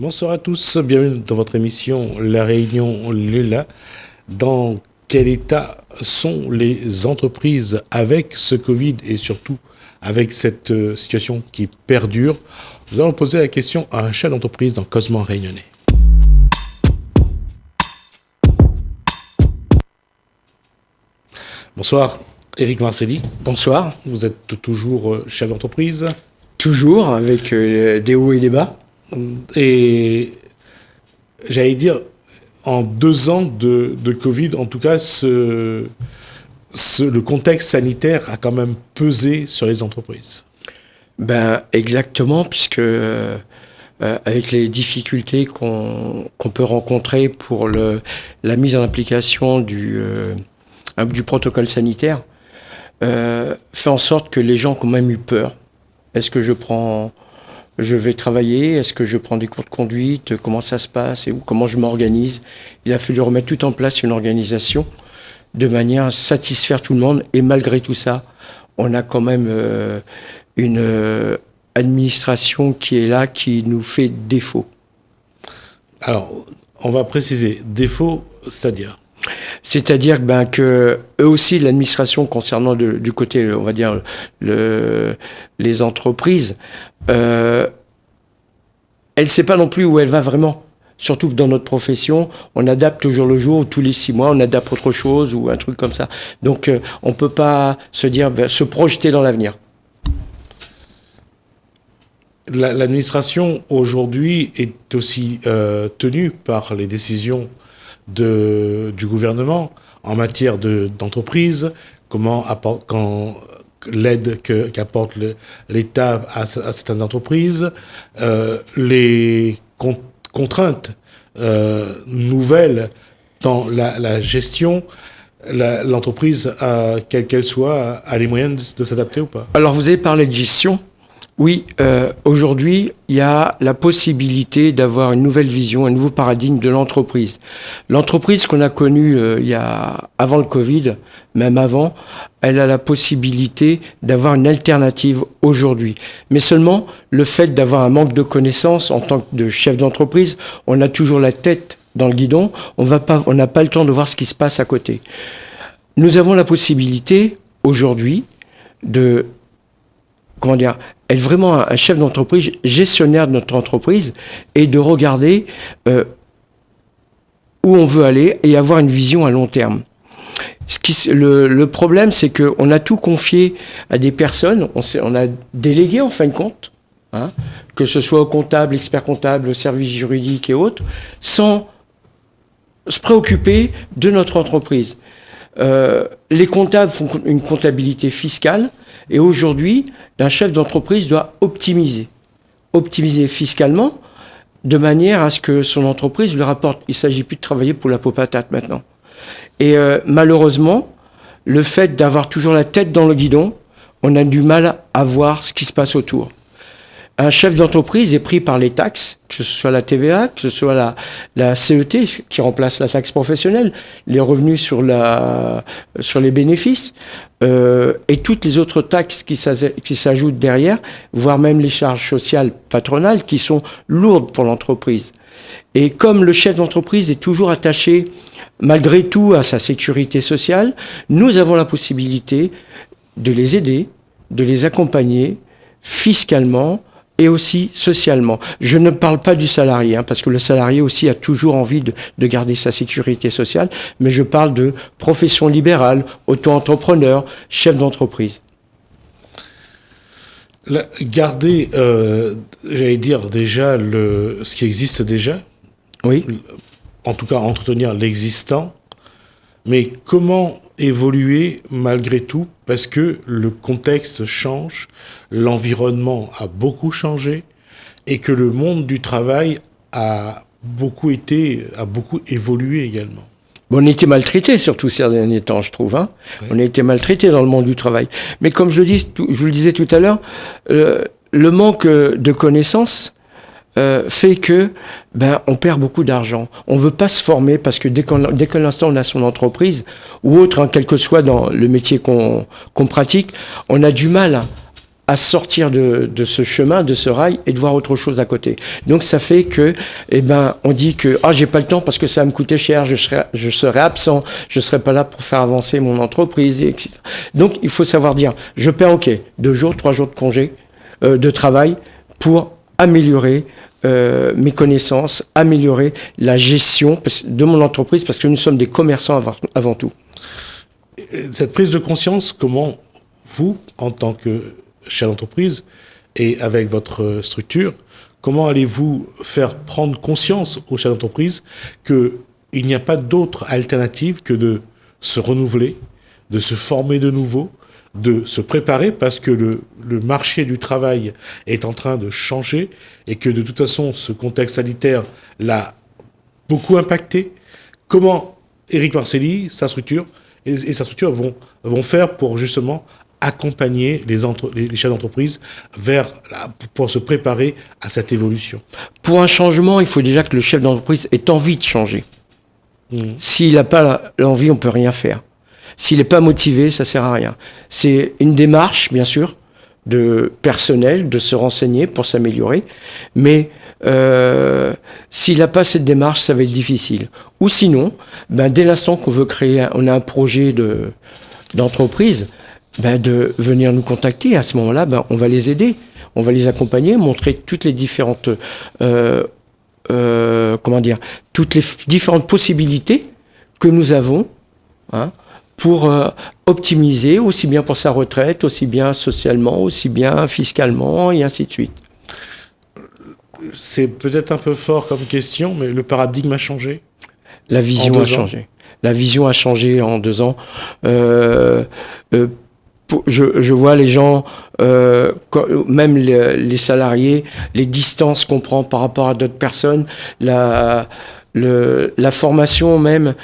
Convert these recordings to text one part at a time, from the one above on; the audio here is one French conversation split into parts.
Bonsoir à tous, bienvenue dans votre émission La Réunion Lula. Dans quel état sont les entreprises avec ce Covid et surtout avec cette situation qui perdure? Nous allons poser la question à un chef d'entreprise dans Cosmo Réunionnais. Bonsoir, Éric Marcelli. Bonsoir. Vous êtes toujours chef d'entreprise? Toujours, avec des hauts et des bas. Et j'allais dire, en 2 ans de Covid, en tout cas, le contexte sanitaire a quand même pesé sur les entreprises. Ben, exactement, puisque avec les difficultés qu'on peut rencontrer pour la mise en application du protocole sanitaire, fait en sorte que les gens ont quand même eu peur. Est-ce que je vais travailler? Est-ce que je prends des cours de conduite? Comment ça se passe? Et comment je m'organise? Il a fallu remettre tout en place une organisation de manière à satisfaire tout le monde. Et malgré tout ça, on a quand même une administration qui est là, qui nous fait défaut. Alors, on va préciser. Défaut, c'est-à-dire? C'est-à-dire que eux aussi, l'administration concernant du côté, on va dire, les entreprises, elle sait pas non plus où elle va vraiment. Surtout que dans notre profession, on adapte au jour le jour, tous les 6 mois, on adapte autre chose ou un truc comme ça. Donc, on peut pas se projeter dans l'avenir. L'administration, aujourd'hui, est aussi tenue par les décisions du gouvernement en matière d'entreprise, quand l'aide qu'apporte l'État à certaines entreprises, les contraintes nouvelles dans la gestion, l'entreprise, quelle qu'elle soit, a les moyens de s'adapter ou pas? Alors, vous avez parlé de gestion. Oui, aujourd'hui, il y a la possibilité d'avoir une nouvelle vision, un nouveau paradigme de l'entreprise. L'entreprise qu'on a connue avant le Covid, même avant, elle a la possibilité d'avoir une alternative aujourd'hui. Mais seulement, le fait d'avoir un manque de connaissances en tant que chef d'entreprise, on a toujours la tête dans le guidon, on n'a pas le temps de voir ce qui se passe à côté. Nous avons la possibilité, aujourd'hui, être vraiment un chef d'entreprise, gestionnaire de notre entreprise, et de regarder où on veut aller et avoir une vision à long terme. Le problème, c'est qu'on a tout confié à des personnes, on a délégué en fin de compte, que ce soit au comptable, expert comptable, au service juridique et autres, sans se préoccuper de notre entreprise. Les comptables font une comptabilité fiscale, et aujourd'hui, un chef d'entreprise doit optimiser fiscalement, de manière à ce que son entreprise lui rapporte. Il ne s'agit plus de travailler pour la peau patate maintenant. Et malheureusement, le fait d'avoir toujours la tête dans le guidon, on a du mal à voir ce qui se passe autour. Un chef d'entreprise est pris par les taxes, que ce soit la TVA, que ce soit la CET, qui remplace la taxe professionnelle, les revenus sur les bénéfices, et toutes les autres taxes qui s'ajoutent derrière, voire même les charges sociales patronales qui sont lourdes pour l'entreprise. Et comme le chef d'entreprise est toujours attaché, malgré tout, à sa sécurité sociale, nous avons la possibilité de les aider, de les accompagner fiscalement, et aussi socialement. Je ne parle pas du salarié, parce que le salarié aussi a toujours envie de garder sa sécurité sociale, mais je parle de profession libérale, auto-entrepreneur, chef d'entreprise. Garder, j'allais dire déjà, ce qui existe déjà. Oui. En tout cas, entretenir l'existant. Mais comment évoluer malgré tout? Parce que le contexte change, l'environnement a beaucoup changé et que le monde du travail a beaucoup évolué également. On a été maltraités, surtout ces derniers temps, je trouve. Oui. On a été maltraités dans le monde du travail. Mais comme je vous le disais tout à l'heure, le manque de connaissances fait que on perd beaucoup d'argent. On veut pas se former parce que dès que l'instant on a son entreprise ou autre, quel que soit dans le métier qu'on pratique, on a du mal à sortir de ce chemin, de ce rail, et de voir autre chose à côté. Donc ça fait que, on dit que j'ai pas le temps parce que ça va me coûter cher, je serai absent, je serai pas là pour faire avancer mon entreprise, etc. Donc il faut savoir dire, je perds 2 jours, 3 jours de congé, de travail pour améliorer mes connaissances, améliorer la gestion de mon entreprise, parce que nous sommes des commerçants avant tout. Cette prise de conscience, comment vous, en tant que chef d'entreprise et avec votre structure, comment allez-vous faire prendre conscience aux chefs d'entreprise qu'il n'y a pas d'autre alternative que de se renouveler, de se former de nouveau, de se préparer, parce que le marché du travail est en train de changer et que de toute façon ce contexte sanitaire l'a beaucoup impacté. Comment Éric Marcelli, sa structure et sa structure vont faire pour justement accompagner les chefs d'entreprise pour se préparer à cette évolution? Pour un changement, il faut déjà que le chef d'entreprise ait envie de changer. S'il n'a pas l'envie, on peut rien faire. S'il n'est pas motivé, ça sert à rien. C'est une démarche, bien sûr, de personnel, de se renseigner pour s'améliorer, mais s'il n'a pas cette démarche, ça va être difficile. Ou sinon, dès l'instant qu'on veut créer, on a un projet d'entreprise, de venir nous contacter. À ce moment-là, on va les aider, on va les accompagner, montrer toutes les différentes, toutes les différentes possibilités que nous avons, pour optimiser, aussi bien pour sa retraite, aussi bien socialement, aussi bien fiscalement, et ainsi de suite. C'est peut-être un peu fort comme question, mais le paradigme a changé. La vision a changé. La vision a changé en 2 ans. Je vois les gens, même les salariés, les distances qu'on prend par rapport à d'autres personnes, la formation même,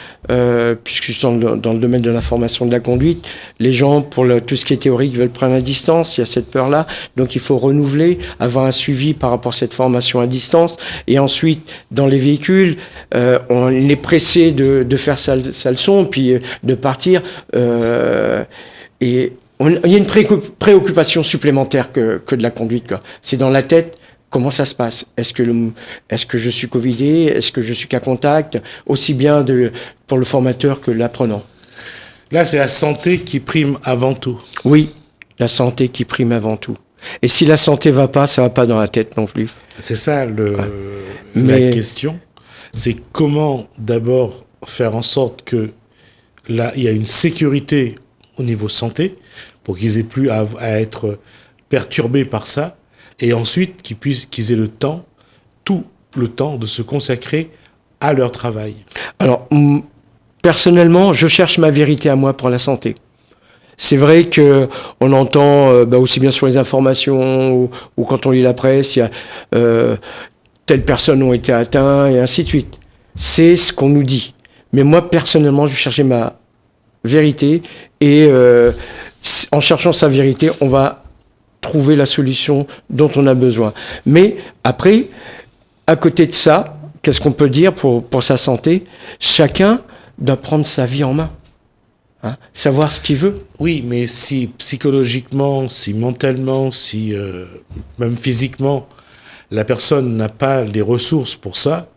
puisque je suis dans le domaine de la formation de la conduite, les gens, pour tout ce qui est théorique, veulent prendre à distance, il y a cette peur-là, donc il faut renouveler, avoir un suivi par rapport à cette formation à distance, et ensuite, dans les véhicules, on est pressé de faire sa leçon, puis de partir, et il y a une préoccupation supplémentaire que de la conduite, quoi. C'est dans la tête. Comment ça se passe? Est-ce que je suis covidé? Est-ce que je suis cas contact? Aussi bien pour le formateur que l'apprenant. Là, c'est la santé qui prime avant tout. Oui, la santé qui prime avant tout. Et si la santé va pas, ça va pas dans la tête non plus. C'est ça la question. C'est comment d'abord faire en sorte que là, il y a une sécurité au niveau santé pour qu'ils aient plus à être perturbés par ça. Et ensuite, qu'ils aient tout le temps de se consacrer à leur travail. Alors, personnellement, je cherche ma vérité à moi pour la santé. C'est vrai que on entend aussi bien sur les informations ou quand on lit la presse, il y a telles personnes ont été atteintes et ainsi de suite. C'est ce qu'on nous dit. Mais moi, personnellement, je cherchais ma vérité et en cherchant sa vérité, on va trouver la solution dont on a besoin. Mais après, à côté de ça, qu'est-ce qu'on peut dire pour sa santé? Chacun doit prendre sa vie en main. Savoir ce qu'il veut. Oui, mais si psychologiquement, si mentalement, si même physiquement, la personne n'a pas les ressources pour ça,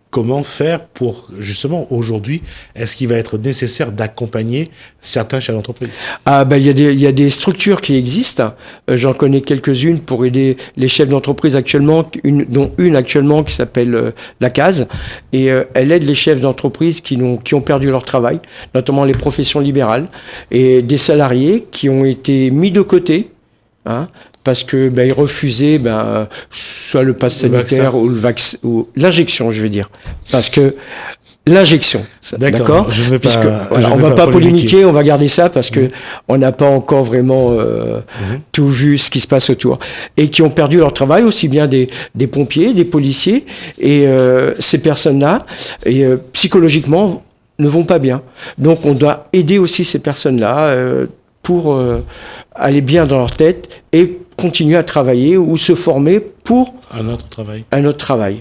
comment faire pour, justement, aujourd'hui, est-ce qu'il va être nécessaire d'accompagner certains chefs d'entreprise? Il y a des structures qui existent. J'en connais quelques-unes pour aider les chefs d'entreprise actuellement, dont une actuellement qui s'appelle la CASE. Et elle aide les chefs d'entreprise qui ont perdu leur travail, notamment les professions libérales, et des salariés qui ont été mis de côté, parce que ils refusaient soit le pass sanitaire ou le vaccin ou l'injection, je vais dire, parce que l'injection, d'accord, on va pas polémiquer, on va garder ça parce que on n'a pas encore vraiment tout vu ce qui se passe autour, et qui ont perdu leur travail, aussi bien des pompiers, des policiers, et ces personnes-là psychologiquement ne vont pas bien, donc on doit aider aussi ces personnes-là pour aller bien dans leur tête et continuer à travailler ou se former pour un autre travail.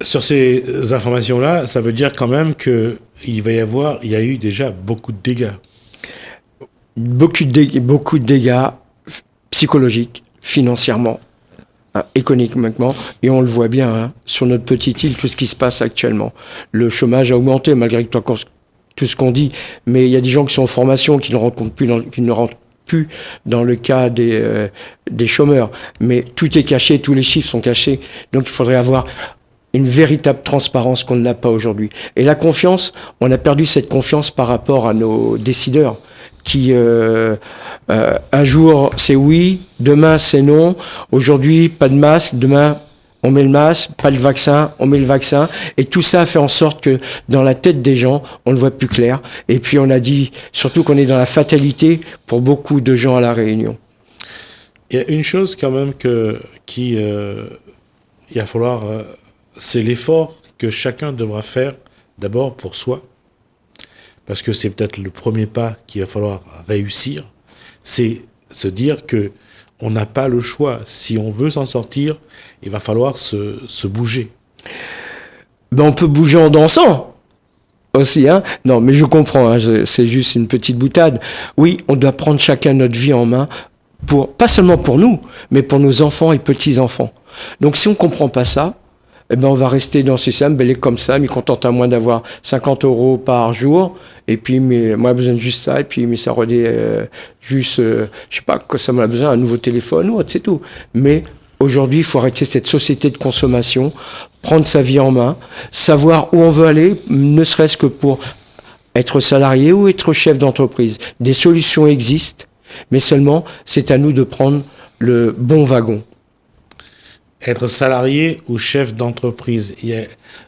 Sur ces informations-là, ça veut dire quand même qu'il y a eu déjà beaucoup de dégâts. Beaucoup de dégâts, psychologique, financièrement, hein, économiquement, et on le voit bien hein, sur notre petite île, tout ce qui se passe actuellement. Le chômage a augmenté, malgré tout ce qu'on dit, mais il y a des gens qui sont en formation, qui ne rentrent plus dans le cas des chômeurs. Mais tout est caché, tous les chiffres sont cachés, donc il faudrait avoir une véritable transparence qu'on n'a pas aujourd'hui. Et la confiance, on a perdu cette confiance par rapport à nos décideurs qui, un jour, c'est oui, demain, c'est non. Aujourd'hui, pas de masque, demain, on met le masque, pas le vaccin, on met le vaccin. Et tout ça fait en sorte que dans la tête des gens, on ne voit plus clair. Et puis, on a dit, surtout qu'on est dans la fatalité pour beaucoup de gens à La Réunion. Il y a une chose quand même il va falloir... c'est l'effort que chacun devra faire d'abord pour soi, parce que c'est peut-être le premier pas qu'il va falloir réussir, c'est se dire que on n'a pas le choix. Si on veut s'en sortir, il va falloir se bouger. Ben on peut bouger en dansant aussi, hein. Non, mais je comprends, hein, c'est juste une petite boutade. Oui, on doit prendre chacun notre vie en main, pas seulement pour nous, mais pour nos enfants et petits-enfants. Donc si on comprend pas ça, eh ben on va rester dans ce système, belé comme ça, mais contente à moins d'avoir 50 € par jour, et puis mais moi j'ai besoin de juste ça, et puis mais ça redait juste, je sais pas quoi ça m'a besoin, un nouveau téléphone ou autre, c'est tout. Mais aujourd'hui, il faut arrêter cette société de consommation, prendre sa vie en main, savoir où on veut aller, ne serait-ce que pour être salarié ou être chef d'entreprise. Des solutions existent, mais seulement c'est à nous de prendre le bon wagon. Être salarié ou chef d'entreprise,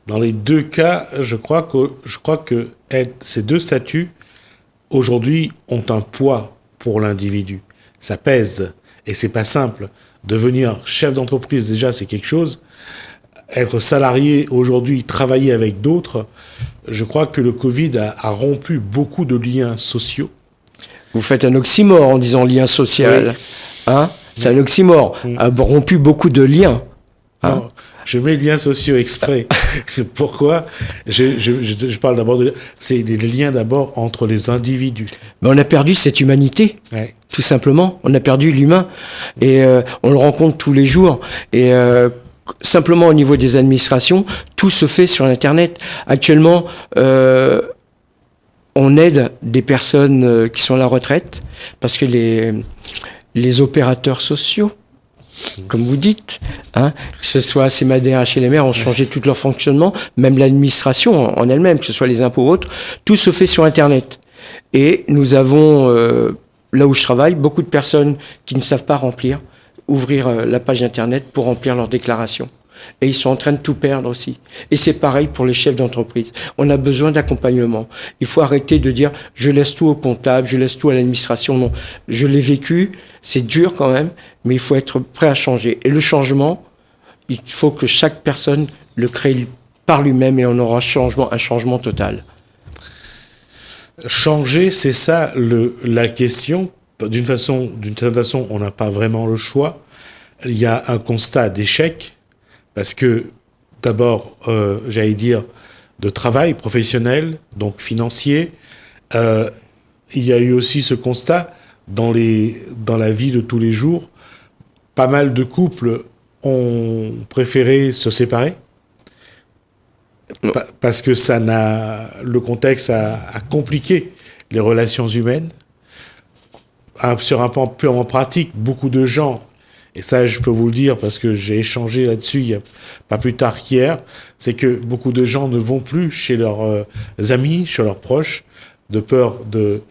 dans les deux cas, je crois que ces deux statuts aujourd'hui ont un poids pour l'individu. Ça pèse et c'est pas simple. Devenir chef d'entreprise, déjà, c'est quelque chose. Être salarié aujourd'hui, travailler avec d'autres, je crois que le Covid a rompu beaucoup de liens sociaux. Vous faites un oxymore en disant lien social, oui. Hein? C'est un oxymore, a rompu beaucoup de liens. Hein? Non, je mets liens sociaux exprès. Pourquoi? Je parle d'abord c'est les liens d'abord entre les individus. Mais on a perdu cette humanité, ouais. Tout simplement. On a perdu l'humain et on le rencontre tous les jours. Et simplement au niveau des administrations, tout se fait sur Internet. Actuellement, on aide des personnes qui sont à la retraite parce que les opérateurs sociaux, comme vous dites, hein, que ce soit CMADR, HLMR, ont changé tout leur fonctionnement, même l'administration en elle-même, que ce soit les impôts ou autres, tout se fait sur Internet. Et nous avons, là où je travaille, beaucoup de personnes qui ne savent pas ouvrir la page Internet pour remplir leur déclaration. Et ils sont en train de tout perdre aussi. Et c'est pareil pour les chefs d'entreprise. On a besoin d'accompagnement. Il faut arrêter de dire « je laisse tout au comptable, je laisse tout à l'administration ». Non, je l'ai vécu, c'est dur quand même, mais il faut être prêt à changer. Et le changement, il faut que chaque personne le crée par lui-même et on aura un changement total. Changer, c'est ça la question. D'une certaine façon, on n'a pas vraiment le choix. Il y a un constat d'échec. Parce que, d'abord, j'allais dire, de travail professionnel, donc financier, il y a eu aussi ce constat dans la vie de tous les jours. Pas mal de couples ont préféré se séparer parce que le contexte a compliqué les relations humaines. Sur un plan purement pratique, beaucoup de gens, et ça, je peux vous le dire parce que j'ai échangé là-dessus pas plus tard qu'hier, c'est que beaucoup de gens ne vont plus chez leurs amis, chez leurs proches, de peur de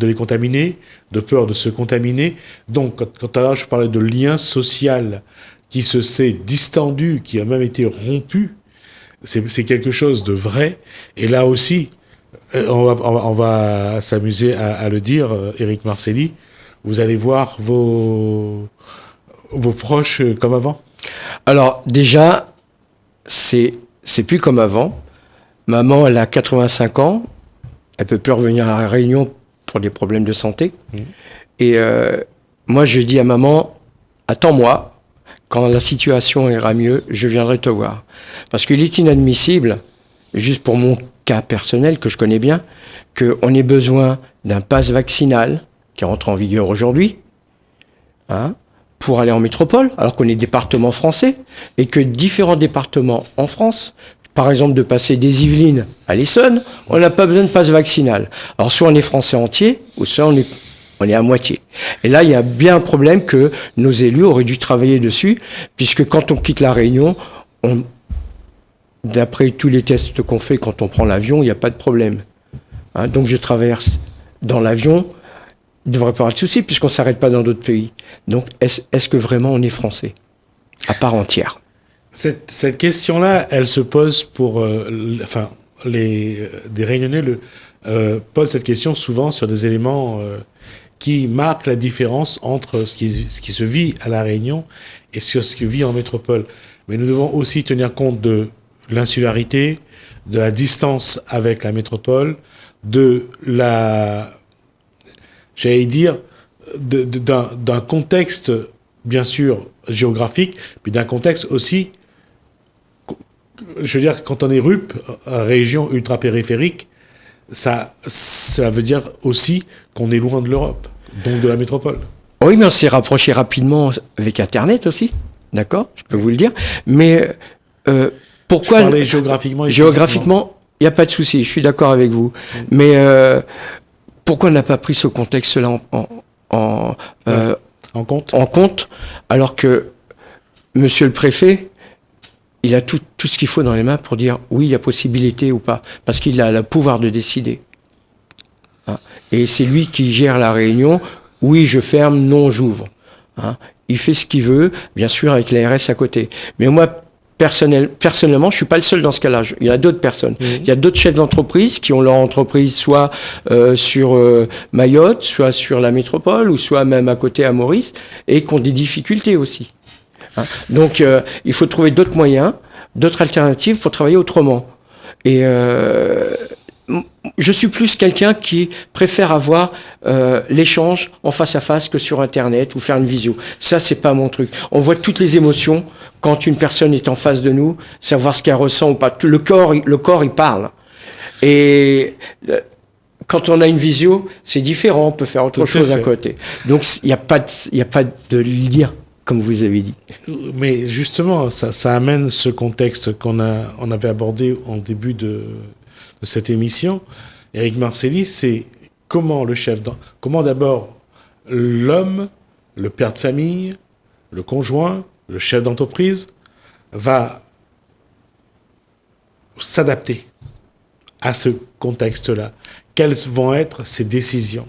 les contaminer, de peur de se contaminer. Donc, quand alors je parlais de lien social qui s'est distendu, qui a même été rompu, c'est quelque chose de vrai. Et là aussi, on va s'amuser à le dire, Éric Marcelli. Vous allez voir vos proches comme avant? Alors, déjà, c'est plus comme avant. Maman, elle a 85 ans. Elle peut plus revenir à la Réunion pour des problèmes de santé. Et moi, je dis à maman, attends-moi. Quand la situation ira mieux, je viendrai te voir. Parce qu'il est inadmissible, juste pour mon cas personnel que je connais bien, qu'on ait besoin d'un pass vaccinal qui rentre en vigueur aujourd'hui, pour aller en métropole, alors qu'on est département français, et que différents départements en France, par exemple de passer des Yvelines à l'Essonne, on n'a pas besoin de passe vaccinal. Alors soit on est français entier, ou soit on est à moitié. Et là, il y a bien un problème que nos élus auraient dû travailler dessus, puisque quand on quitte la Réunion, d'après tous les tests qu'on fait quand on prend l'avion, il n'y a pas de problème. Donc je traverse dans l'avion, il ne devrait pas avoir de souci, puisqu'on ne s'arrête pas dans d'autres pays. Donc est-ce que vraiment on est français à part entière? Cette question-là, elle se pose pour... des Réunionnais posent cette question souvent sur des éléments qui marquent la différence entre ce qui se vit à La Réunion et sur ce qui vit en métropole. Mais nous devons aussi tenir compte de l'insularité, de la distance avec la métropole, de la... j'allais dire, d'un contexte, bien sûr, géographique, puis d'un contexte aussi... Je veux dire, quand on est RUP, région ultra-périphérique, ça veut dire aussi qu'on est loin de l'Europe, donc de la métropole. Oui, mais on s'est rapproché rapidement avec Internet aussi, d'accord? Je peux vous le dire. Mais pourquoi... Je parlais géographiquement. Géographiquement, il n'y a pas de souci, je suis d'accord avec vous. Mais pourquoi on n'a pas pris ce contexte-là en compte, alors que Monsieur le Préfet, il a tout ce qu'il faut dans les mains pour dire oui, il y a possibilité ou pas, parce qu'il a le pouvoir de décider. Et c'est lui qui gère la Réunion. Oui, je ferme, non, j'ouvre. Il fait ce qu'il veut, bien sûr avec l'ARS à côté. Mais moi, personnellement, je suis pas le seul dans ce cas-là. Il y a d'autres personnes. Il y a d'autres chefs d'entreprise qui ont leur entreprise soit sur Mayotte, soit sur la métropole, ou soit même à côté à Maurice, et qui ont des difficultés aussi. Donc, il faut trouver d'autres moyens, d'autres alternatives pour travailler autrement. Et je suis plus quelqu'un qui préfère avoir l'échange en face à face que sur Internet ou faire une visio. Ça, c'est pas mon truc. On voit toutes les émotions quand une personne est en face de nous, savoir ce qu'elle ressent ou pas. Le corps, il parle. Et quand on a une visio, c'est différent. On peut faire autre chose à côté. Donc, il n'y a pas de lien, comme vous avez dit. Mais justement, ça amène ce contexte on avait abordé en début de cette émission. Éric Marcely, c'est comment d'abord l'homme, le père de famille, le conjoint, le chef d'entreprise va s'adapter à ce contexte-là. Quelles vont être ses décisions?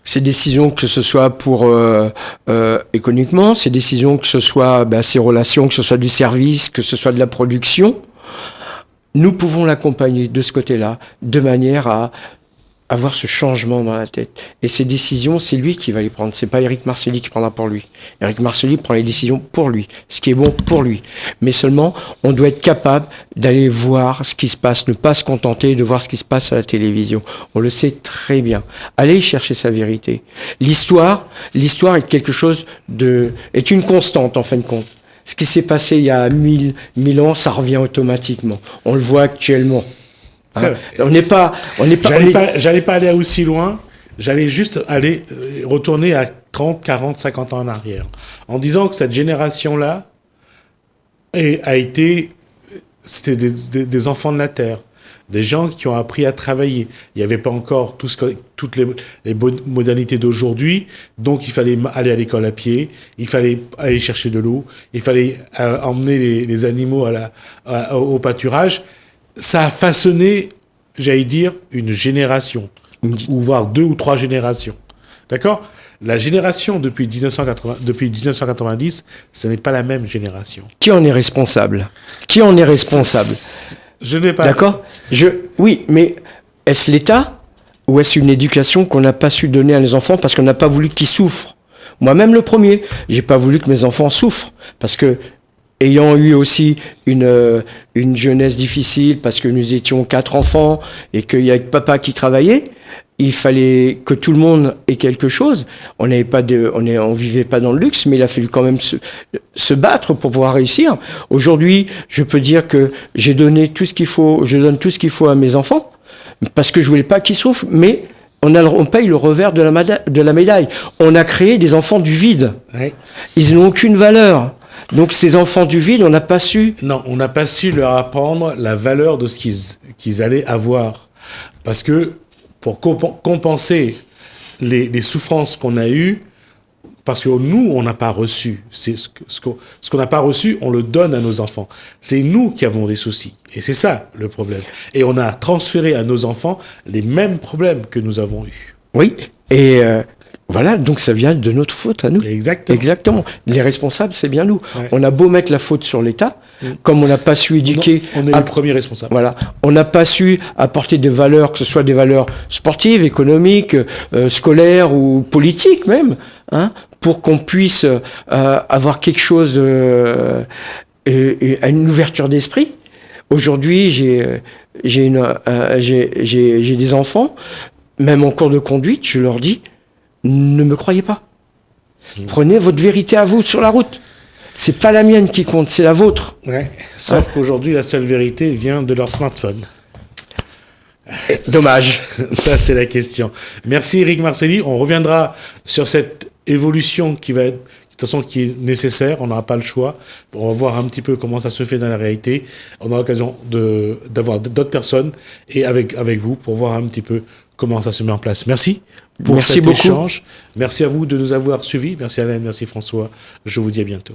Ces décisions, que ce soit pour économiquement, ces décisions, que ce soit ses relations, que ce soit du service, que ce soit de la production, nous pouvons l'accompagner de ce côté-là, de manière à avoir ce changement dans la tête. Et ces décisions, c'est lui qui va les prendre. C'est pas Éric Marcely qui prendra pour lui. Éric Marcely prend les décisions pour lui, ce qui est bon pour lui. Mais seulement, on doit être capable d'aller voir ce qui se passe, ne pas se contenter de voir ce qui se passe à la télévision. On le sait très bien. Allez chercher sa vérité. L'histoire est quelque chose est une constante en fin de compte. Ce qui s'est passé il y a 1000 ans, ça revient automatiquement. On le voit actuellement. J'allais pas aller aussi loin. J'allais juste retourner à 30, 40, 50 ans en arrière. En disant que cette génération-là c'était des enfants de la terre. Des gens qui ont appris à travailler. Il n'y avait pas encore toutes les modalités d'aujourd'hui. Donc, il fallait aller à l'école à pied. Il fallait aller chercher de l'eau. Il fallait emmener les animaux au pâturage. Ça a façonné, j'allais dire, une génération. Ou voire 2 ou 3 générations. D'accord? La génération depuis 1990, ce n'est pas la même génération. Qui en est responsable? Je ne vais pas... D'accord? Oui, mais est-ce l'État ou est-ce une éducation qu'on n'a pas su donner à les enfants parce qu'on n'a pas voulu qu'ils souffrent? Moi-même le premier, j'ai pas voulu que mes enfants souffrent parce que ayant eu aussi une jeunesse difficile parce que nous étions 4 enfants et qu'il y avait papa qui travaillait, il fallait que tout le monde ait quelque chose. On vivait pas dans le luxe, mais il a fallu quand même se battre pour pouvoir réussir. Aujourd'hui, je peux dire que je donne tout ce qu'il faut à mes enfants, parce que je voulais pas qu'ils souffrent, mais on paye le revers de la médaille. On a créé des enfants du vide. Ouais. Ils n'ont aucune valeur. Donc ces enfants du vide, on n'a pas su. Non, on n'a pas su leur apprendre la valeur de ce qu'ils allaient avoir. Parce que pour compenser les souffrances qu'on a eues, parce que nous, on n'a pas reçu. C'est ce qu'on n'a pas reçu, on le donne à nos enfants. C'est nous qui avons des soucis. Et c'est ça, le problème. Et on a transféré à nos enfants les mêmes problèmes que nous avons eus. Oui, et voilà, donc ça vient de notre faute à nous. Exactement. Exactement. Les responsables, c'est bien nous. Ouais. On a beau mettre la faute sur l'État, comme on n'a pas su éduquer... On est les premiers responsables. Voilà. On n'a pas su apporter des valeurs, que ce soit des valeurs sportives, économiques, scolaires ou politiques même, hein, pour qu'on puisse avoir quelque chose, une ouverture d'esprit. Aujourd'hui, j'ai des enfants, même en cours de conduite, je leur dis, ne me croyez pas. Prenez votre vérité à vous sur la route. C'est pas la mienne qui compte, c'est la vôtre. Ouais. Sauf qu'aujourd'hui, la seule vérité vient de leur smartphone. Dommage. Ça, c'est la question. Merci Eric Marcelli. On reviendra sur cette évolution qui va être, de toute façon, qui est nécessaire. On n'aura pas le choix. On va voir un petit peu comment ça se fait dans la réalité. On aura l'occasion d'avoir d'autres personnes et avec vous pour voir un petit peu comment ça se met en place. Merci pour Merci cet beaucoup. échange. Merci à vous de nous avoir suivis. Merci Alain, merci François. Je vous dis à bientôt.